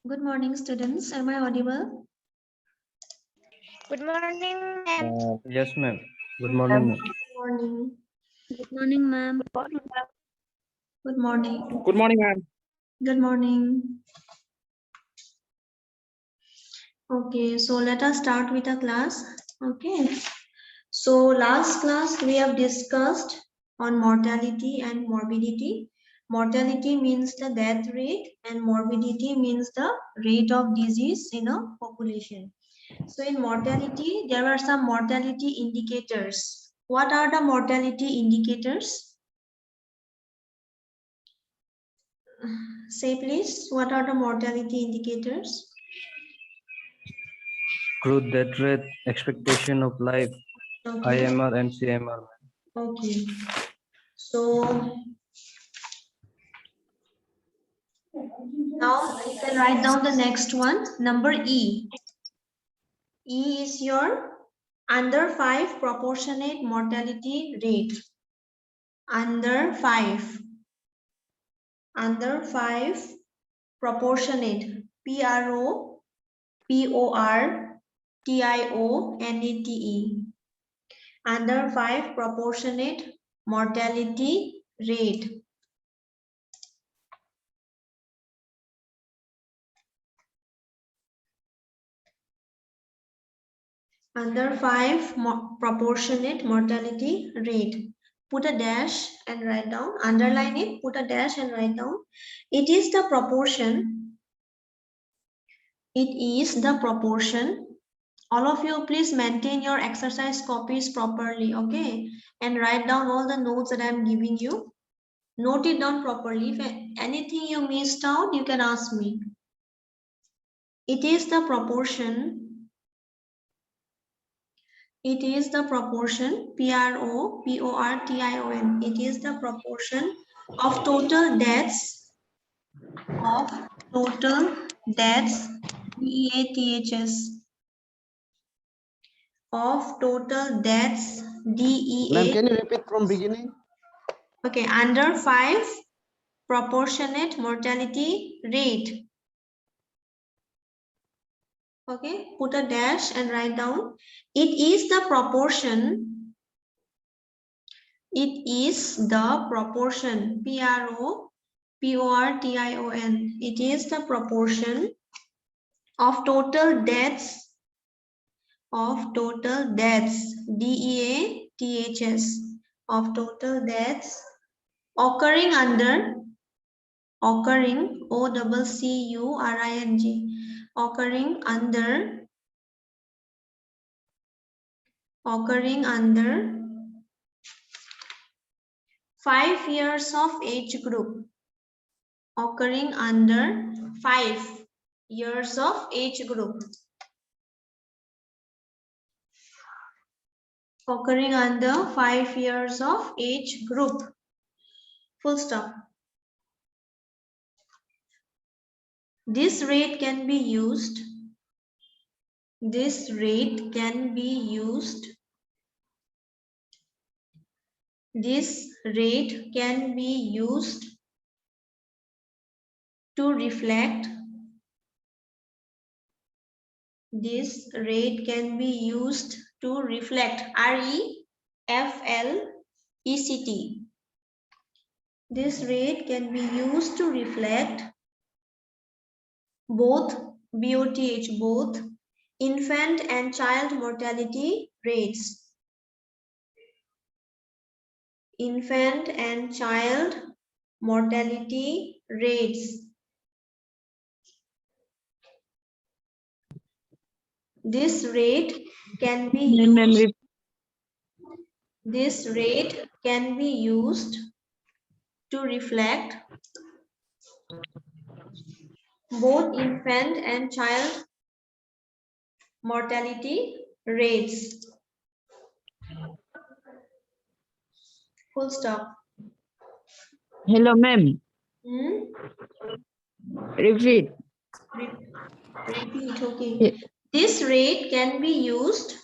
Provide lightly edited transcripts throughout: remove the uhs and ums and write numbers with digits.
Good morning, students. Am I audible? Good morning, ma'am. Yes, ma'am. Good morning, ma'am. Good morning. Good morning, ma'am. Good morning. Good morning, ma'am. Good morning. Okay, so let us start with the class. Okay. So last class we have discussed on mortality and morbidity. Mortality means the death rate and morbidity means the rate of disease in a population. So in mortality, there are some mortality indicators. What are the mortality indicators? Say please, what are the mortality indicators? Growth, death rate, expectation of life, Okay. IMR and CMR. Okay. So now you can write down the next one, number E. E is your under 5 proportionate mortality rate. Under 5 proportionate, PROPORTIONATE, under 5 proportionate mortality rate. Under 5 proportionate mortality rate. Put a dash and write down, underline it, put a dash and write down. It is the proportion. It is the proportion. All of you, please maintain your exercise copies properly, okay? And write down all the notes that I am giving you. Note it down properly. If anything you missed out, you can ask me. It is the proportion. It is the proportion, PROPORTION. It is the proportion of total deaths, DEATHS, of total deaths, Ma'am, can you repeat from beginning? Okay, under 5 proportionate mortality rate. Okay, put a dash and write down. It is the proportion. It is the proportion, PROPORTION. It is the proportion of total deaths, DEATHS, of total deaths occurring under, OCCURING, occurring under 5 years of age group. Occurring under 5 years of age group. Occurring under 5 years of age group. Full stop. This rate can be used. This rate can be used. This rate can be used to reflect. This rate can be used to reflect, REFLECT. This rate can be used to reflect both both infant and child mortality rates. Infant and child mortality rates. This rate can be used. This rate can be used to reflect both infant and child mortality rates. Full stop. Hello, ma'am. Repeat. Repeat, okay. This rate can be used.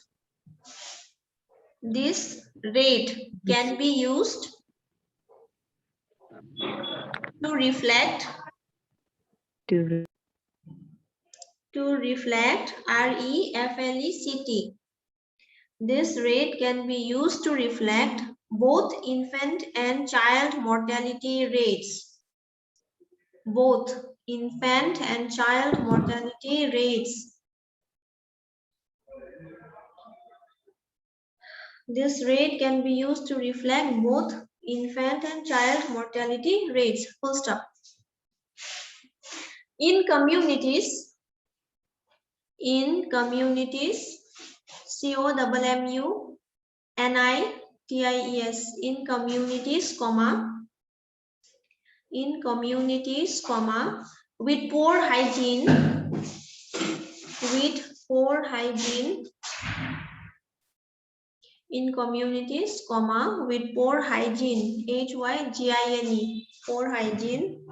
This rate can be used to reflect to reflect, REFLECT. This rate can be used to reflect both infant and child mortality rates. Both infant and child mortality rates. This rate can be used to reflect both infant and child mortality rates. Full stop. In communities, COMMUNITIES, in communities, with poor hygiene, in communities, with poor hygiene, HYGINE, poor hygiene,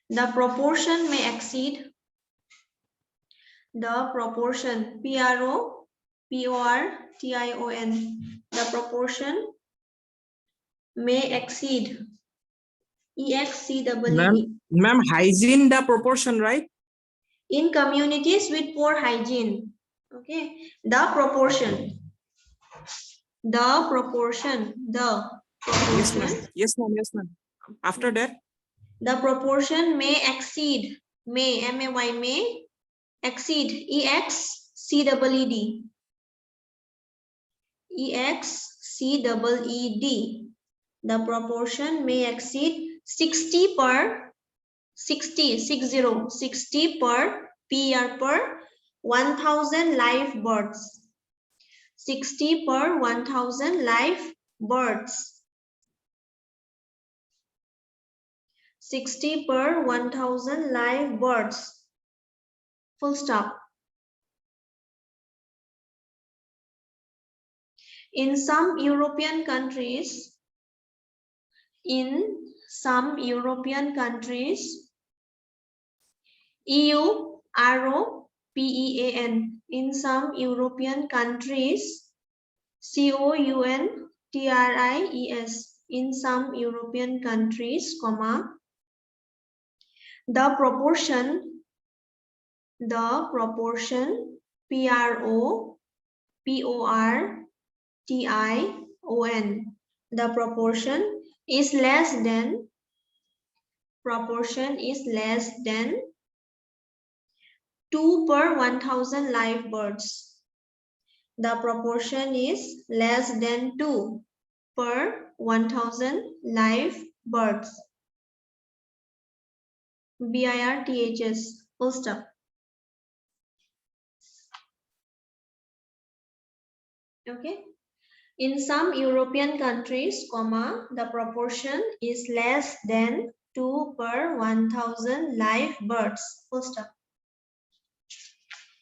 the proportion may exceed, the proportion, PROPORTION, the proportion may exceed, EXCEED, Ma'am, hygiene the proportion, right? in communities with poor hygiene. Okay, the proportion. Yes, ma'am. After that, The proportion may exceed, may exceed, EXCEED, EXCEED. The proportion may exceed 60 per 60 per PR per 1000 live births. 60 per 1000 live births. 60 per 1000 live births. Full stop. In some European countries, EU, ROPEAN, in some European countries, COUNTRIES, in some European countries, the proportion, PROPORTION, the proportion is less than 2 per 1000 live births. The proportion is less than 2 per 1000 live births. BIRTHS, full stop. Okay. In some European countries, the proportion is less than 2 per 1000 live births. Full stop.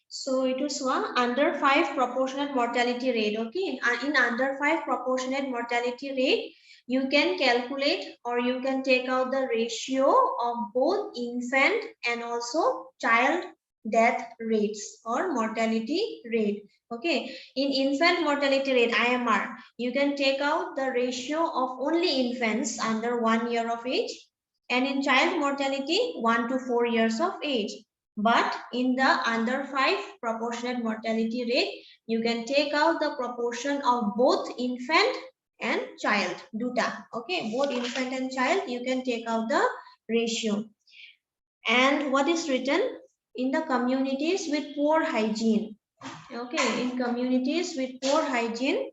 So it was under 5 proportionate mortality rate. Okay, in under 5 proportionate mortality rate, you can calculate or you can take out the ratio of both infant and also child death rates or mortality rate. Okay, in infant mortality rate, IMR, you can take out the ratio of only infants under 1 year of age, and in child mortality 1 to 4 years of age. But in the under 5 proportionate mortality rate, you can take out the proportion of both infant and child, duta. Okay, both infant and child, you can take out the ratio. And what is written? In the communities with poor hygiene. Okay, in communities with poor hygiene,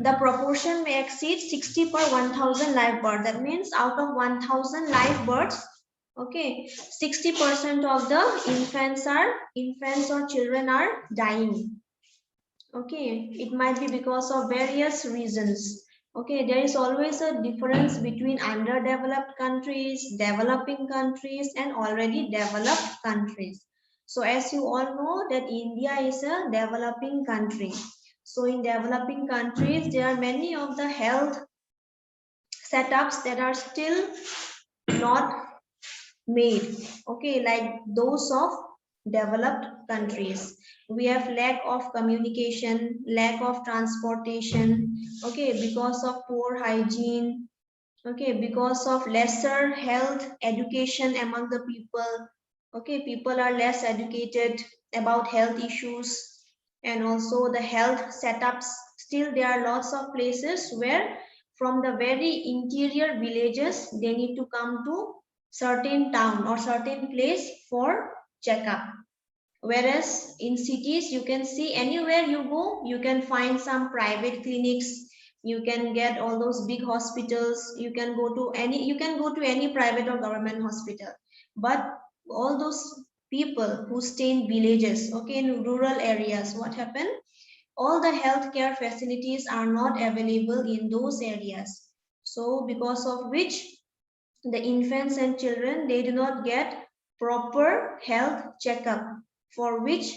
the proportion may exceed 60 per 1000 live births. That means out of 1000 live births, okay, 60% of the infants or children are dying. Okay, it might be because of various reasons. Okay, there is always a difference between underdeveloped countries, developing countries, and already developed countries. So as you all know that India is a developing country. So in developing countries, there are many of the health setups that are still not made, okay, like those of developed countries. We have lack of communication, lack of transportation, okay, because of poor hygiene, Okay, because of lesser health education among the people. Okay, people are less educated about health issues and also the health setups. Still, there are lots of places where from the very interior villages, they need to come to certain town or certain place for checkup. Whereas in cities, you can see anywhere you go, you can find some private clinics. You can get all those big hospitals. You can go to any private or government hospital. But all those people who stay in villages, okay, in rural areas, what happened? All the healthcare facilities are not available in those areas. So because of which the infants and children, they do not get proper health checkup, for which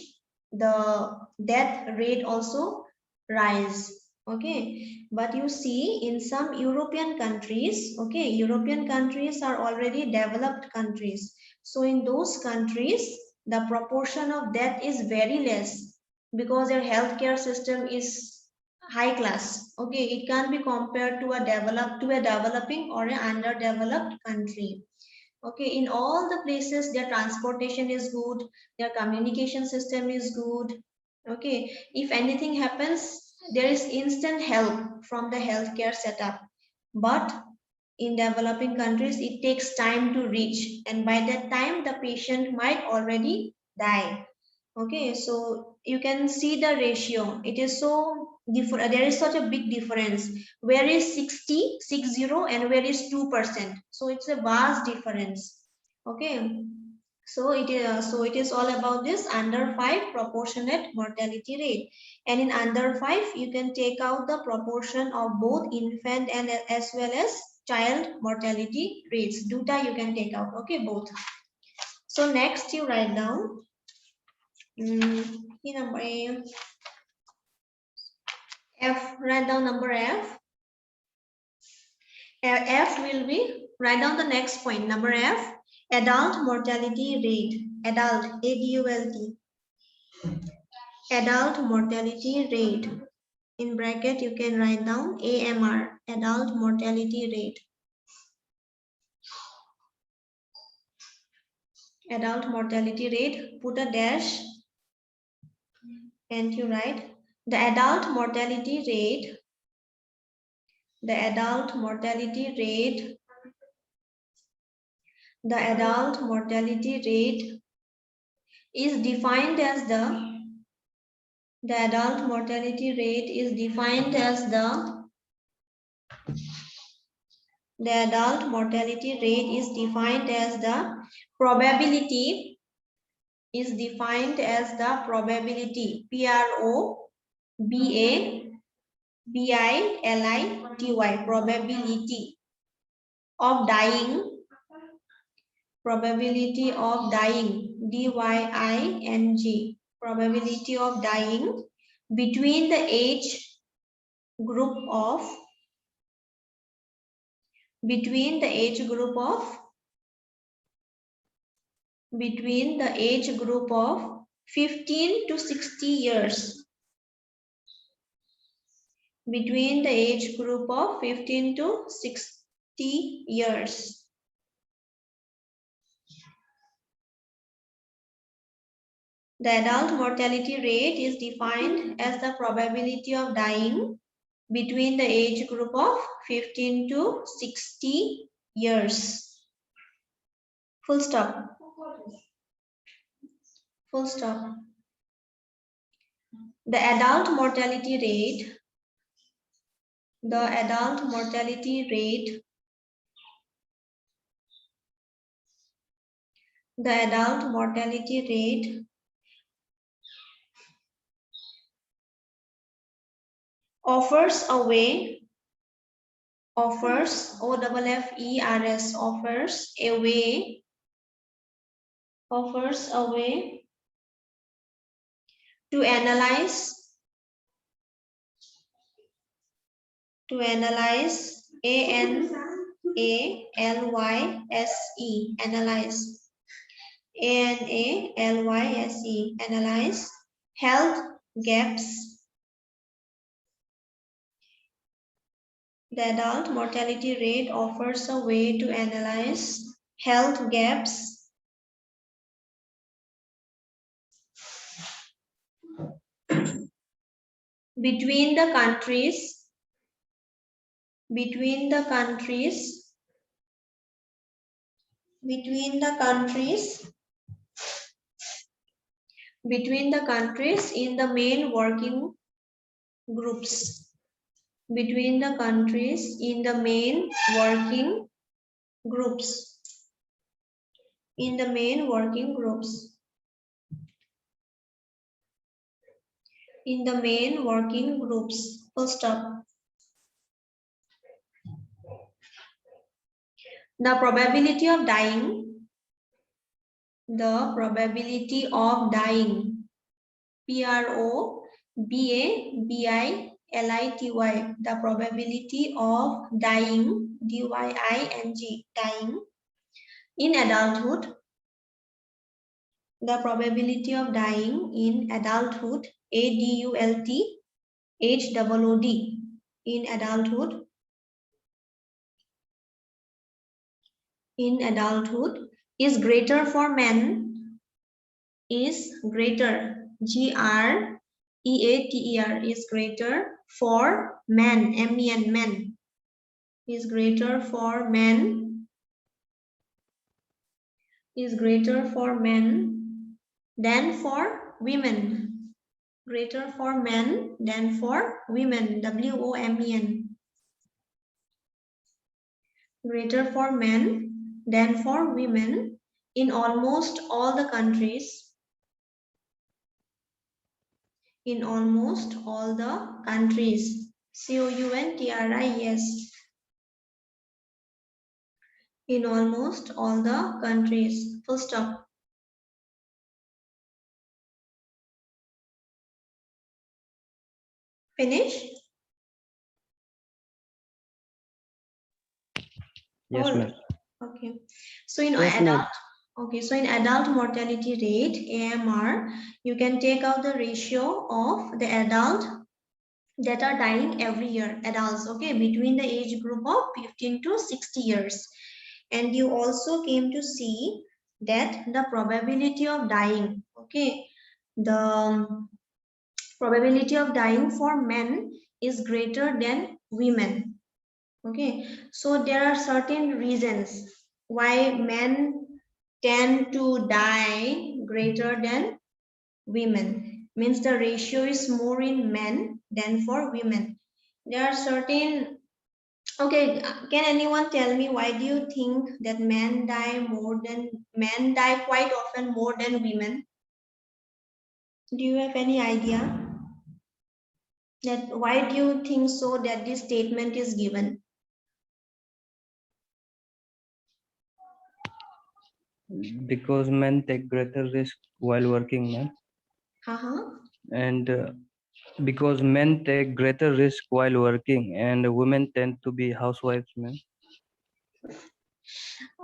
the death rate also rise. Okay, but you see in some European countries, okay, European countries are already developed countries. So in those countries, the proportion of death is very less because their healthcare system is high class. Okay, it can't be compared to a developing or an underdeveloped country. Okay, in all the places their transportation is good, their communication system is good. Okay, if anything happens, there is instant help from the healthcare setup. But in developing countries, it takes time to reach, and by that time the patient might already die. Okay, so you can see the ratio. It is so different. There is such a big difference. Where is 60 and where is 2%? So it's a vast difference. Okay, so it is all about this under 5 proportionate mortality rate. And in under 5, you can take out the proportion of both infant and as well as child mortality rates. Duta you can take out. Okay, both. So next you write down. Here number A. F, write down number F. F will be, write down the next point, number F, adult mortality rate, adult, ADULT, adult mortality rate. In bracket, you can write down AMR, adult mortality rate. Adult mortality rate, put a dash and you write the adult mortality rate, the adult mortality rate, the adult mortality rate is defined as the adult mortality rate is defined as the adult mortality rate is defined as the probability is defined as the probability probability probability of dying, probability of dying, dying, probability of dying between the age group of 15 to 60 years. Between the age group of 15 to 60 years. The adult mortality rate is defined as the probability of dying between the age group of 15 to 60 years. Full stop. Full stop. The adult mortality rate, the adult mortality rate, the adult mortality rate offers a way, offers, OFFERS, offers a way, offers a way to analyze analyze, analyze, analyze health gaps, The adult mortality rate offers a way to analyze health gaps between the countries, between the countries in the main working groups. Between the countries in the main working groups. In the main working groups. In the main working groups. Full stop. The probability of dying. The probability of dying. Probability. The probability of dying. Dying. Dying. In adulthood. The probability of dying in adulthood. ADULT. HOOD. In adulthood. In adulthood is greater for men. Is greater. GREATER is greater for men. MEN men. Is greater for men. Is greater for men than for women. Greater for men than for women. WOMEN. Greater for men than for women in almost all the countries. In almost all the countries. COUNTRIES. In almost all the countries. Full stop. Finish? Yes, ma'am. Okay. So in Yes, ma'am. adult, okay, so in adult mortality rate, AMR, you can take out the ratio of the adult that are dying every year, adults, okay, between the age group of 15 to 60 years. And you also came to see that the probability of dying, okay, the probability of dying for men is greater than women. Okay, so there are certain reasons why men tend to die greater than women. Means the ratio is more in men than for women. There are certain, okay, can anyone tell me why do you think that men die quite often more than women? Do you have any idea? That why do you think so that this statement is given? Because men take greater risk while working, ma'am. And because men take greater risk while working and women tend to be housewives, ma'am.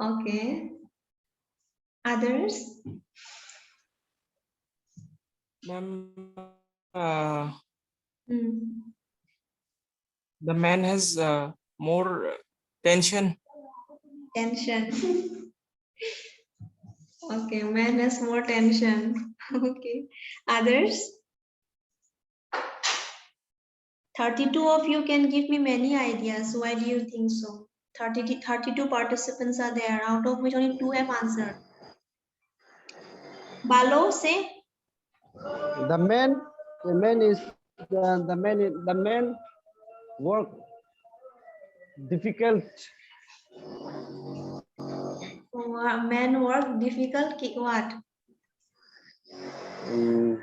Okay. Others? Ma'am, Hmm. the man has more tension. Tension. Okay, man has more tension. Okay. Others? 32 of you can give me many ideas. Why do you think so? 32 participants are there, out of which only 2 have answered. Balo, say. The man is the man work difficult. Men work difficult. What? mm,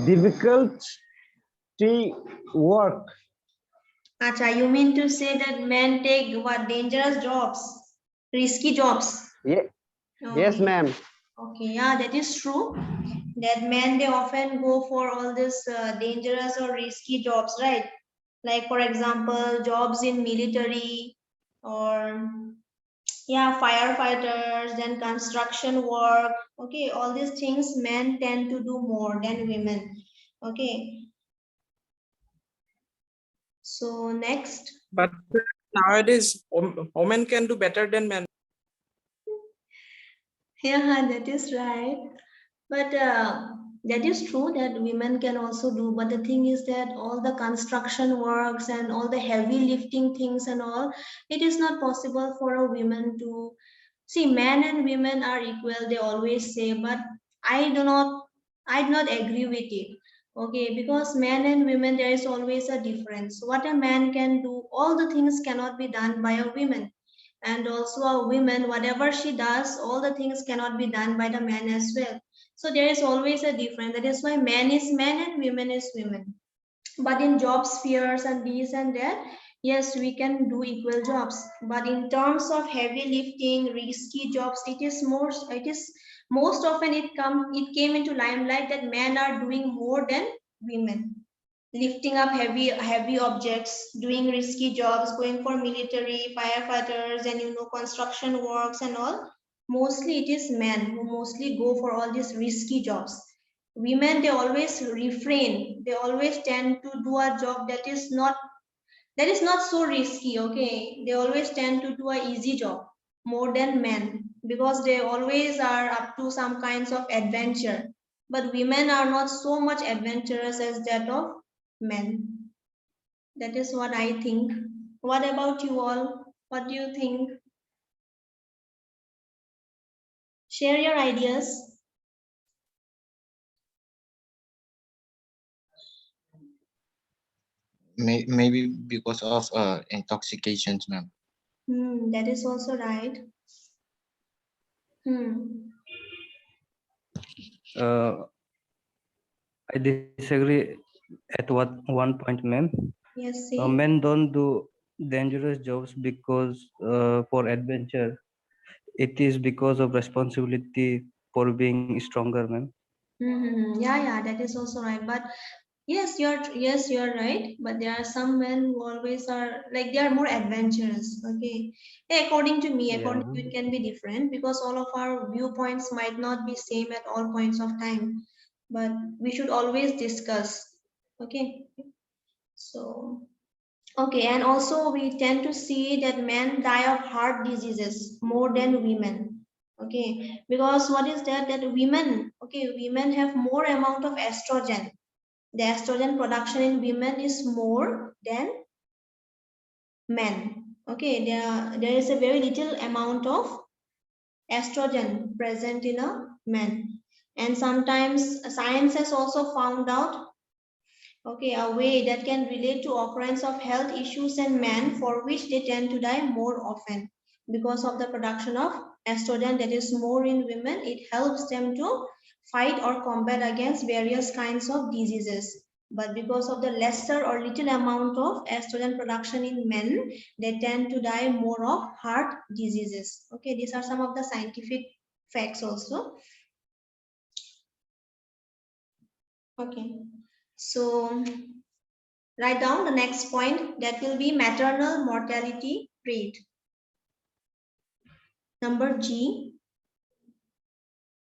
difficulty work. Acha, you mean to say that men take what, dangerous jobs, risky jobs? Yeah. Yes, Okay. ma'am. Okay, yeah, that is true. That men, they often go for all this dangerous or risky jobs, right? Like for example, jobs in military or yeah, firefighters, then construction work. Okay, all these things men tend to do more than women. Okay. So next. But nowadays, women can do better than men. Yeah, that is right. But that is true that women can also do. But the thing is that all the construction works and all the heavy lifting things and all, it is not possible for a woman to see. Men and women are equal, they always say, but I do not, I do not agree with it. Okay, because men and women, there is always a difference. What a man can do, all the things cannot be done by a woman. And also a woman, whatever she does, all the things cannot be done by the man as well. So there is always a difference. That is why man is man and women is women. But in job spheres and this and that, yes, we can do equal jobs. But in terms of heavy lifting, risky jobs, it is most often it came into limelight that men are doing more than women, lifting up heavy objects, doing risky jobs, going for military, firefighters, and construction works and all. Mostly it is men who mostly go for all these risky jobs. Women, they always refrain. They always tend to do a job that is not so risky. Okay, they always tend to do a easy job more than men because they always are up to some kinds of adventure. But women are not so much adventurous as that of men. That is what I think. What about you all? What do you think? Share your ideas. Maybe because of intoxications, ma'am. That is also right. Uh, I disagree at one point, ma'am. Yes, see. Men don't do dangerous jobs because for adventure. It is because of responsibility for being stronger, ma'am. Yeah, that is also right. But yes, you're right. But there are some men who always are like they are more adventurous. Okay, according to me, Yeah, according to you, it can be different because all of our viewpoints might not be same at all points of time. But we should always discuss. Okay, so okay, and also we tend to see that men die of heart diseases more than women. Okay, because what is that women, okay, women have more amount of estrogen. The estrogen production in women is more than men. Okay, there is a very little amount of estrogen present in a man. And sometimes science has also found out, okay, a way that can relate to occurrence of health issues in men for which they tend to die more often because of the production of estrogen that is more in women. It helps them to fight or combat against various kinds of diseases. But because of the lesser or little amount of estrogen production in men, they tend to die more of heart diseases. Okay, these are some of the scientific facts also. Okay, so write down the next point, that will be maternal mortality rate. Number G.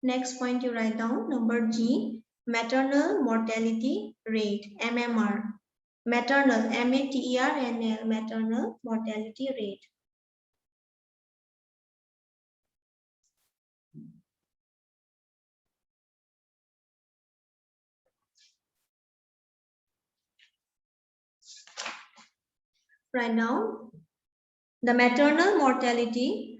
Next point you write down, number G, maternal mortality rate, MMR. Maternal, MATERNL, maternal mortality rate. Write down the maternal mortality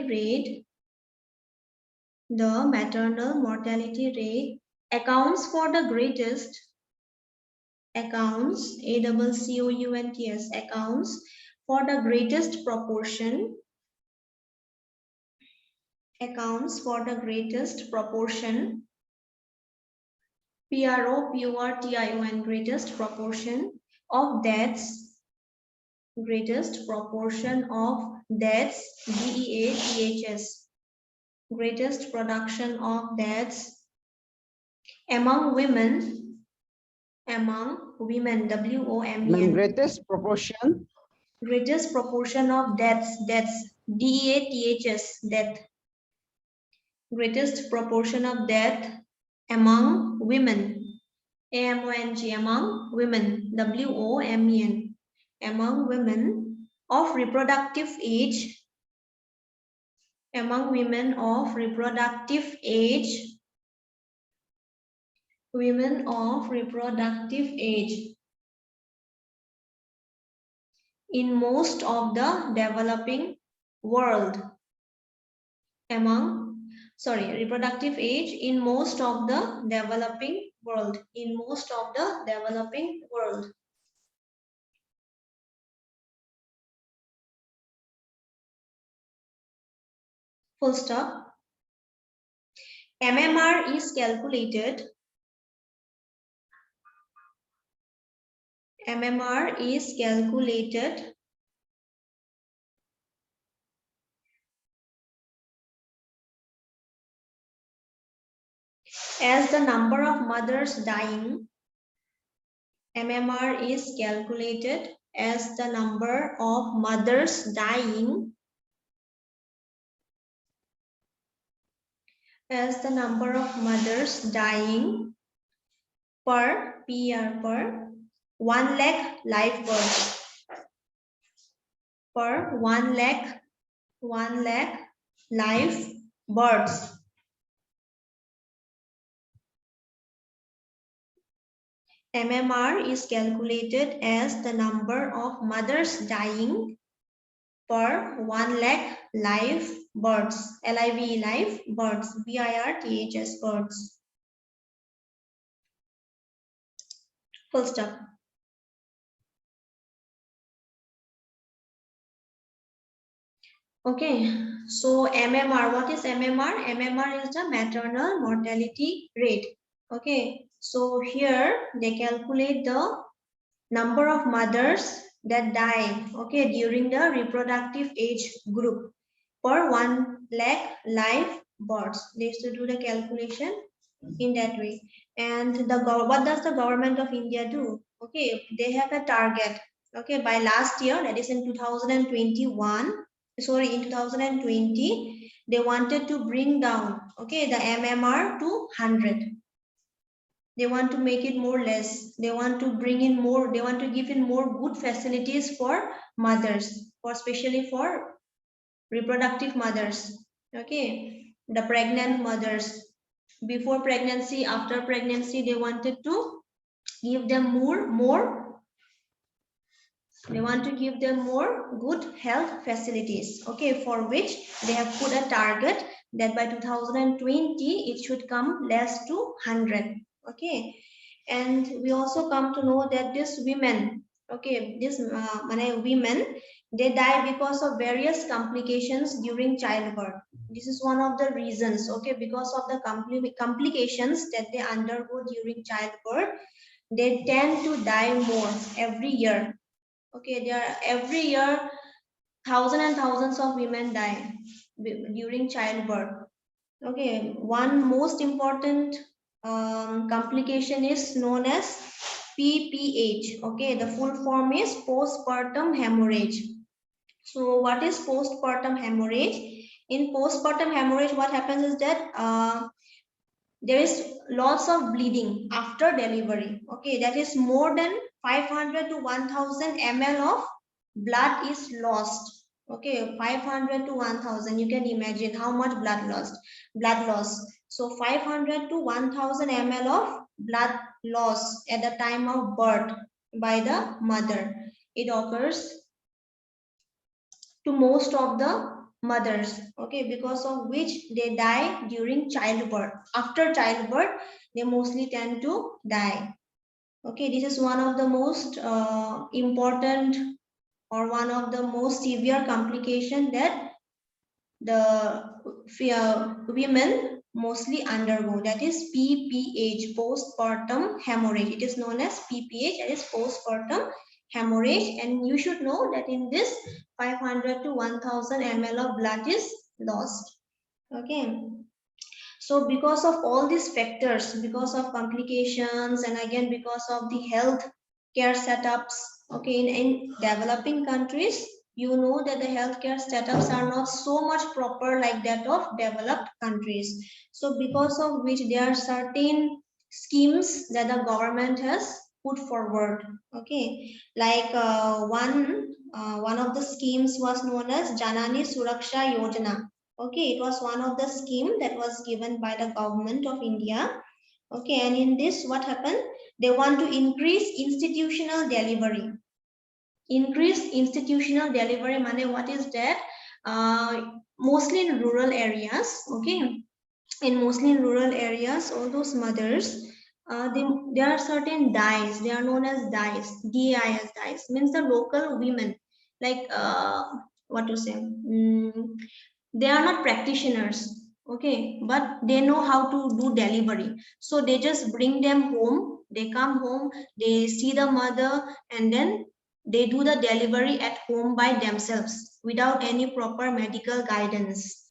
rate, the maternal mortality rate accounts for the greatest, accounts, ACCOUNTS, accounts for the greatest proportion, accounts for the greatest proportion, PROPORTION, greatest proportion of deaths, greatest proportion of deaths, DEATHS, greatest production of deaths among women, WOMEN, Greatest proportion. greatest proportion of deaths, DEATHS, death, greatest proportion of death among women. AMONG, among women. WOMEN, among women of reproductive age. Among women of reproductive age. Women of reproductive age in most of the developing world. Reproductive age in most of the developing world. In most of the developing world. Full stop. MMR is calculated. MMR is calculated as the number of mothers dying. MMR is calculated as the number of mothers dying. As the number of mothers dying per 1 lakh live births. Per 1 lakh live births. MMR is calculated as the number of mothers dying per 1 lakh live births. LIVE, live births. BIRTHS, births. Full stop. Okay, so MMR, what is MMR? MMR is the maternal mortality rate. Okay, so here they calculate the number of mothers that die, okay, during the reproductive age group per 1 lakh live births. They used to do the calculation in that way. And what does the government of India do? Okay, they have a target. Okay, by last year, that is in 2021. Sorry, in 2020, they wanted to bring down, okay, the MMR to 100. They want to make it more less. They want to bring in more, they want to give in more good facilities for mothers, for especially for reproductive mothers. Okay, the pregnant mothers. Before pregnancy, after pregnancy, they wanted to give them more they want to give them more good health facilities, okay, for which they have put a target that by 2020 it should come less to 100. Okay, and we also come to know that these women, okay, women, they die because of various complications during childbirth. This is one of the reasons, okay, because of the complications that they undergo during childbirth, they tend to die more every year. Okay, there are every year thousands and thousands of women die during childbirth. Okay, one most important complication is known as PPH. Okay, the full form is postpartum hemorrhage. So what is postpartum hemorrhage? In postpartum hemorrhage, what happens is that there is lots of bleeding after delivery. Okay, that is more than 500 to 1000 ml of blood is lost. Okay, 500 to 1000, you can imagine how much blood loss. So 500 to 1000 ml of blood loss at the time of birth by the mother. It occurs to most of the mothers, okay, because of which they die during childbirth. After childbirth, they mostly tend to die. Okay, this is one of the most important or one of the most severe complication that the women mostly undergo, that is PPH, postpartum hemorrhage. It is known as PPH, that is postpartum hemorrhage, and you should know that in this 500 to 1000 ml of blood is lost. Okay, so because of all these factors, because of complications, and again because of the health care setups, okay, in developing countries, you know that the healthcare setups are not so much proper like that of developed countries. So because of which there are certain schemes that the government has put forward. Okay, like one of the schemes was known as Janani Suraksha Yojana. Okay, it was one of the scheme that was given by the government of India. Okay, and in this what happened? They want to increase institutional delivery. Increase institutional delivery money. What is that? Mostly in rural areas. Okay, in mostly in rural areas, all those mothers, there are certain dyes. They are known as dyes. DIS dyes means the local women, like what to say? They are not practitioners. Okay, but they know how to do delivery. So they just bring them home. They come home. They see the mother, and then they do the delivery at home by themselves without any proper medical guidance.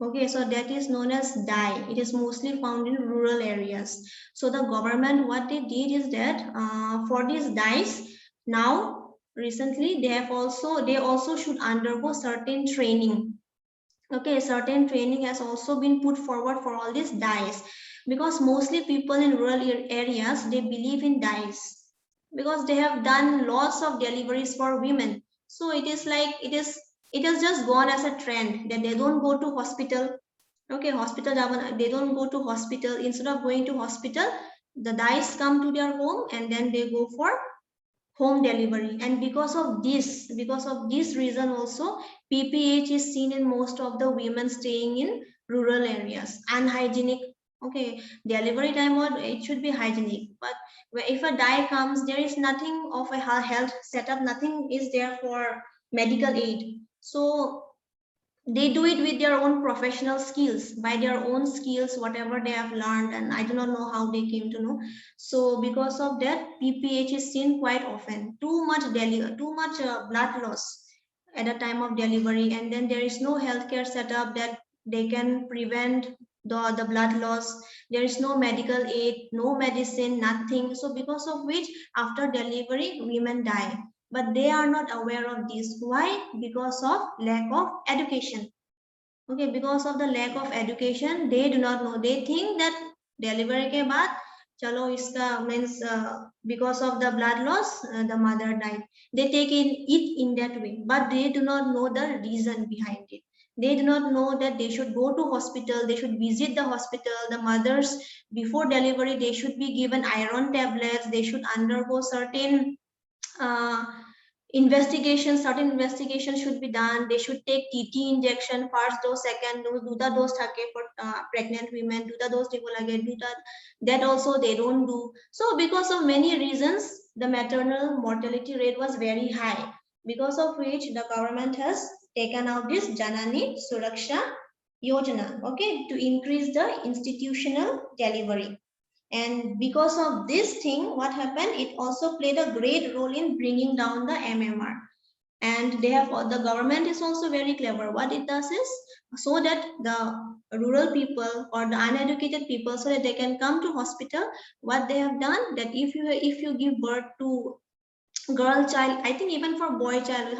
Okay, so that is known as dye. It is mostly found in rural areas. So the government, what they did is that for these dyes, now recently they also should undergo certain training. Okay, certain training has also been put forward for all these dyes, because mostly people in rural areas, they believe in dyes because they have done lots of deliveries for women. So it is like it has just gone as a trend that they don't go to hospital. Okay, hospital, they don't go to hospital. Instead of going to hospital, the dyes come to their home and then they go for home delivery. And because of this reason also, PPH is seen in most of the women staying in rural areas. Unhygienic. Okay, delivery time, or it should be hygienic, but if a dye comes, there is nothing of a health setup, nothing is there for medical aid. So they do it with their own professional skills, by their own skills, whatever they have learned, and I do not know how they came to know. So because of that, PPH is seen quite often. Too much blood loss at the time of delivery, and then there is no healthcare setup that they can prevent the blood loss. There is no medical aid, no medicine, nothing. So because of which, after delivery, women die, but they are not aware of this. Why? Because of lack of education. Okay, because of the lack of education, they do not know. They think that delivery ke baad chalo iska means because of the blood loss, the mother died. They take it in that way, but they do not know the reason behind it. They do not know that they should go to hospital, they should visit the hospital. The mothers, before delivery, they should be given iron tablets, they should undergo certain uh, certain investigations should be done. They should take TT injection, first dose, second dose, duta dose thake for pregnant women, duta dose that also they don't do. So because of many reasons, the maternal mortality rate was very high, because of which the government has taken out this Janani Suraksha Yojana, okay, to increase the institutional delivery. And because of this thing, what happened? It also played a great role in bringing down the MMR. And the government is also very clever. What it does is, so that the rural people or the uneducated people, so that they can come to hospital, what they have done, that if you give birth to girl child, I think even for boy child,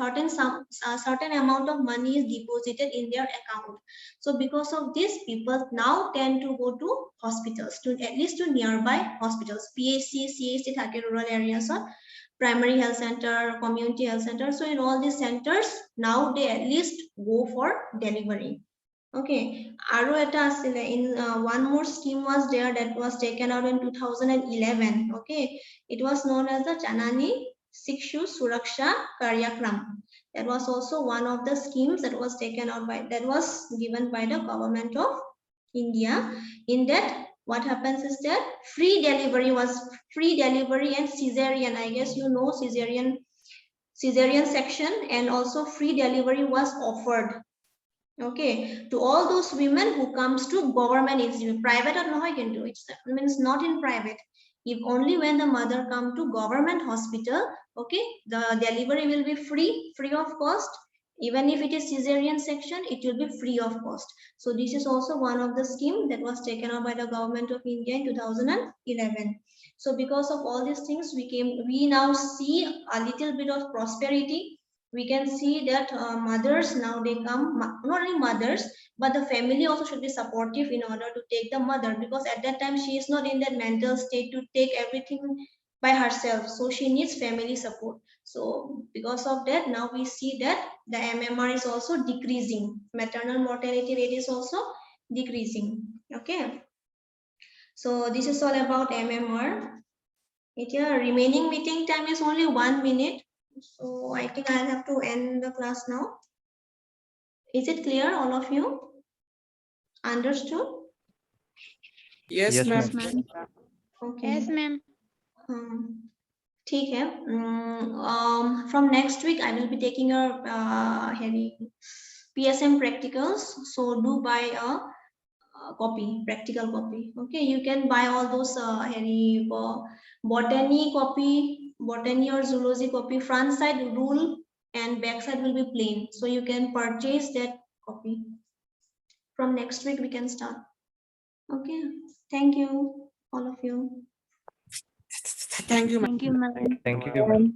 certain amount of money is deposited in their account. So because of this, people now tend to go to hospitals, to at least to nearby hospitals, PHC, CHC thake rural areas, or primary health center, community health center. So in all these centers, now they at least go for delivery. Okay, aro eta asile in one more scheme was there that was taken out in 2011. Okay, it was known as the Janani Shikshu Suraksha Karyakram. That was also one of the schemes that was taken out that was given by the government of India. In that, what happens is that free delivery and cesarean. I guess you know cesarean section, and also free delivery was offered. Okay, to all those women who comes to government institute, private or no, I can do it. Means not in private. If only when the mother come to government hospital, okay, the delivery will be free of cost. Even if it is cesarean section, it will be free of cost. So this is also one of the scheme that was taken up by the government of India in 2011. So because of all these things, we now see a little bit of prosperity. we can see that mothers now they come, not only mothers, but the family also should be supportive in order to take the mother, because at that time she is not in that mental state to take everything by herself. So she needs family support. So because of that, now we see that the MMR is also decreasing. Maternal mortality rate is also decreasing. Okay. So this is all about MMR. Yeah, remaining meeting time is only 1 minute. So I think I'll have to end the class now. Is it clear, all of you? Understood? Yes, Yes, ma'am. ma'am. Okay. Yes, ma'am. ठीक है. From next week, I will be taking your PSM practicals. So do buy a copy, practical copy. Okay, you can buy all those botany copy, botany or zoology copy. Front side rule and back side will be plain. So you can purchase that copy. From next week, we can start. Okay, thank you, all of you. Thank you, ma'am. Thank you, ma'am. Thank you, ma'am.